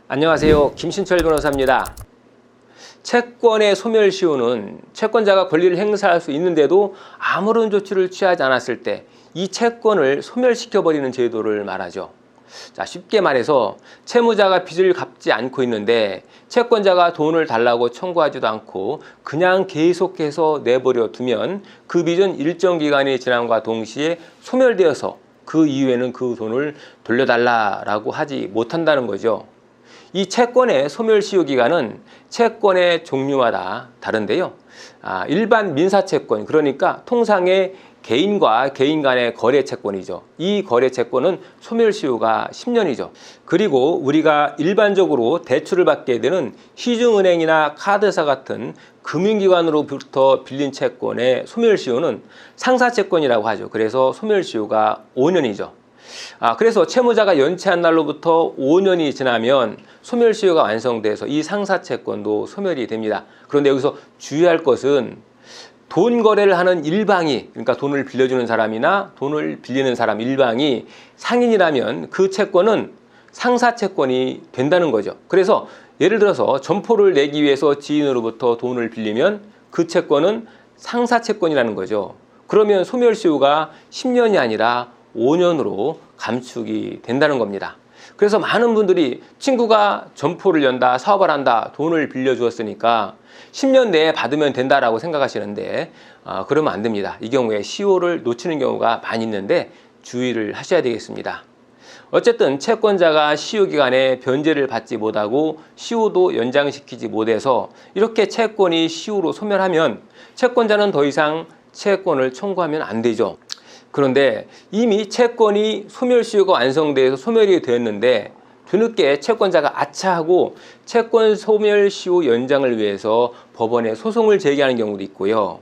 안녕하세요. 김신철 변호사입니다. 채권의 소멸시효는 채권자가 권리를 행사할 수 있는데도 아무런 조치를 취하지 않았을 때 이 채권을 소멸시켜버리는 제도를 말하죠. 자, 쉽게 말해서 채무자가 빚을 갚지 않고 있는데 채권자가 돈을 달라고 청구하지도 않고 그냥 계속해서 내버려 두면 그 빚은 일정 기간이 지남과 동시에 소멸되어서 그 이후에는 그 돈을 돌려달라고 하지 못한다는 거죠. 이 채권의 소멸시효 기간은 채권의 종류마다 다른데요. 일반 민사채권, 그러니까 통상의 개인과 개인 간의 거래 채권이죠. 이 거래 채권은 소멸시효가 10년이죠. 그리고 우리가 일반적으로 대출을 받게 되는 시중은행이나 카드사 같은 금융기관으로부터 빌린 채권의 소멸시효는 상사채권이라고 하죠. 그래서 소멸시효가 5년이죠. 그래서 채무자가 연체한 날로부터 5년이 지나면 소멸시효가 완성돼서 이 상사채권도 소멸이 됩니다. 그런데 여기서 주의할 것은 돈 거래를 하는 일방이, 그러니까 돈을 빌려주는 사람이나 돈을 빌리는 사람 일방이 상인이라면 그 채권은 상사채권이 된다는 거죠. 그래서 예를 들어서 점포를 내기 위해서 지인으로부터 돈을 빌리면 그 채권은 상사채권이라는 거죠. 그러면 소멸시효가 10년이 아니라 5년으로 감축이 된다는 겁니다. 그래서 많은 분들이 친구가 점포를 연다, 사업을 한다, 돈을 빌려주었으니까 10년 내에 받으면 된다라고 생각하시는데 그러면 안 됩니다. 이 경우에 시효를 놓치는 경우가 많이 있는데 주의를 하셔야 되겠습니다. 어쨌든 채권자가 시효 기간에 변제를 받지 못하고 시효도 연장시키지 못해서 이렇게 채권이 시효로 소멸하면 채권자는 더 이상 채권을 청구하면 안 되죠. 그런데 이미 채권이 소멸시효가 완성돼서 소멸이 되었는데 뒤늦게 채권자가 아차하고 채권 소멸시효 연장을 위해서 법원에 소송을 제기하는 경우도 있고요.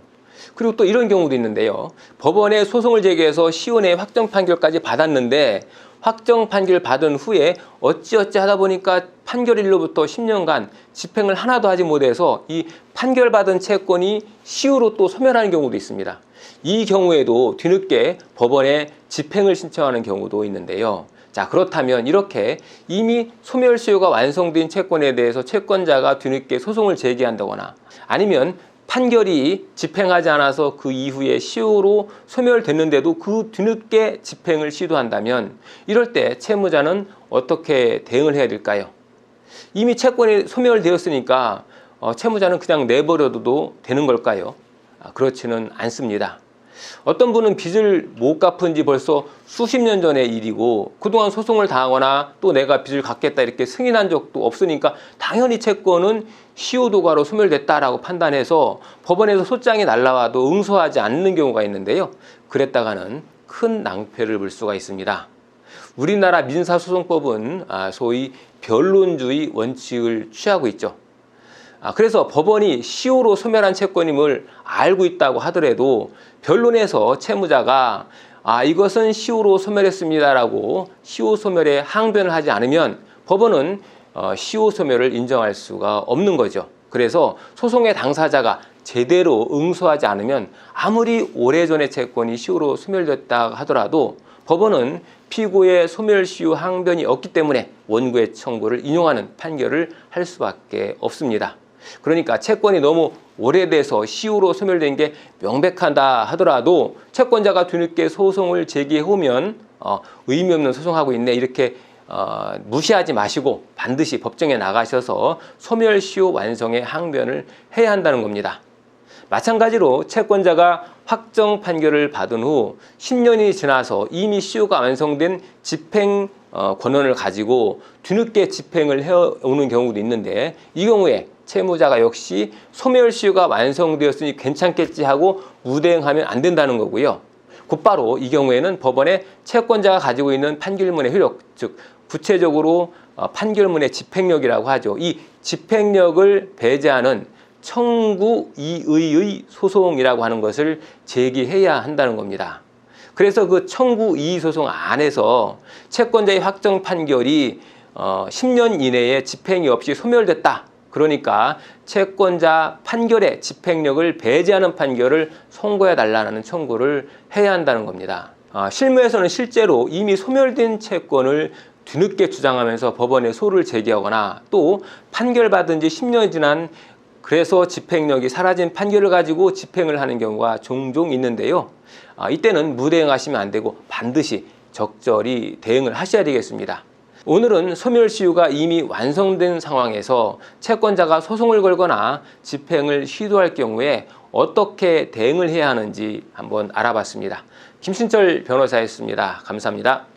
그리고 또 이런 경우도 있는데요. 법원에 소송을 제기해서 시효 내 확정 판결까지 받았는데 확정 판결 받은 후에 어찌어찌 하다 보니까 판결일로부터 10년간 집행을 하나도 하지 못해서 이 판결받은 채권이 시효로 또 소멸하는 경우도 있습니다. 이 경우에도 뒤늦게 법원에 집행을 신청하는 경우도 있는데요. 자, 그렇다면 이렇게 이미 소멸시효가 완성된 채권에 대해서 채권자가 뒤늦게 소송을 제기한다거나 아니면 판결이 집행하지 않아서 그 이후에 시효로 소멸됐는데도 그 뒤늦게 집행을 시도한다면 이럴 때 채무자는 어떻게 대응을 해야 될까요? 이미 채권이 소멸되었으니까 채무자는 그냥 내버려둬도 되는 걸까요? 그렇지는 않습니다. 어떤 분은 빚을 못 갚은 지 벌써 수십 년 전의 일이고 그동안 소송을 당하거나 또 내가 빚을 갚겠다 이렇게 승인한 적도 없으니까 당연히 채권은 시효도가로 소멸됐다라고 판단해서 법원에서 소장이 날라와도 응소하지 않는 경우가 있는데요. 그랬다가는 큰 낭패를 볼 수가 있습니다. 우리나라 민사소송법은 소위 변론주의 원칙을 취하고 있죠. 그래서 법원이 시효로 소멸한 채권임을 알고 있다고 하더라도 변론에서 채무자가 이것은 시효로 소멸했습니다라고 시효 소멸에 항변을 하지 않으면 법원은 시효 소멸을 인정할 수가 없는 거죠. 그래서 소송의 당사자가 제대로 응소하지 않으면 아무리 오래전의 채권이 시효로 소멸됐다 하더라도 법원은 피고의 소멸시효 항변이 없기 때문에 원고의 청구를 인용하는 판결을 할 수밖에 없습니다. 그러니까 채권이 너무 오래돼서 시효로 소멸된 게 명백하다 하더라도 채권자가 뒤늦게 소송을 제기해오면 의미 없는 소송하고 있네 이렇게 무시하지 마시고 반드시 법정에 나가셔서 소멸시효 완성의 항변을 해야 한다는 겁니다. 마찬가지로 채권자가 확정 판결을 받은 후 10년이 지나서 이미 시효가 완성된 집행 권한을 가지고 뒤늦게 집행을 해오는 경우도 있는데 이 경우에 채무자가 역시 소멸시효가 완성되었으니 괜찮겠지 하고 무대응하면 안 된다는 거고요. 곧바로 이 경우에는 법원에 채권자가 가지고 있는 판결문의 효력, 즉 구체적으로 판결문의 집행력이라고 하죠. 이 집행력을 배제하는 청구 이의의 소송이라고 하는 것을 제기해야 한다는 겁니다. 그래서 그 청구 이의 소송 안에서 채권자의 확정 판결이 10년 이내에 집행이 없이 소멸됐다. 그러니까 채권자 판결의 집행력을 배제하는 판결을 선고해달라는 청구를 해야 한다는 겁니다. 실무에서는 실제로 이미 소멸된 채권을 뒤늦게 주장하면서 법원에 소를 제기하거나 또 판결받은 지 10년이 지난 그래서 집행력이 사라진 판결을 가지고 집행을 하는 경우가 종종 있는데요. 이때는 무대응하시면 안 되고 반드시 적절히 대응을 하셔야 되겠습니다. 오늘은 소멸시효가 이미 완성된 상황에서 채권자가 소송을 걸거나 집행을 시도할 경우에 어떻게 대응을 해야 하는지 한번 알아봤습니다. 김신철 변호사였습니다. 감사합니다.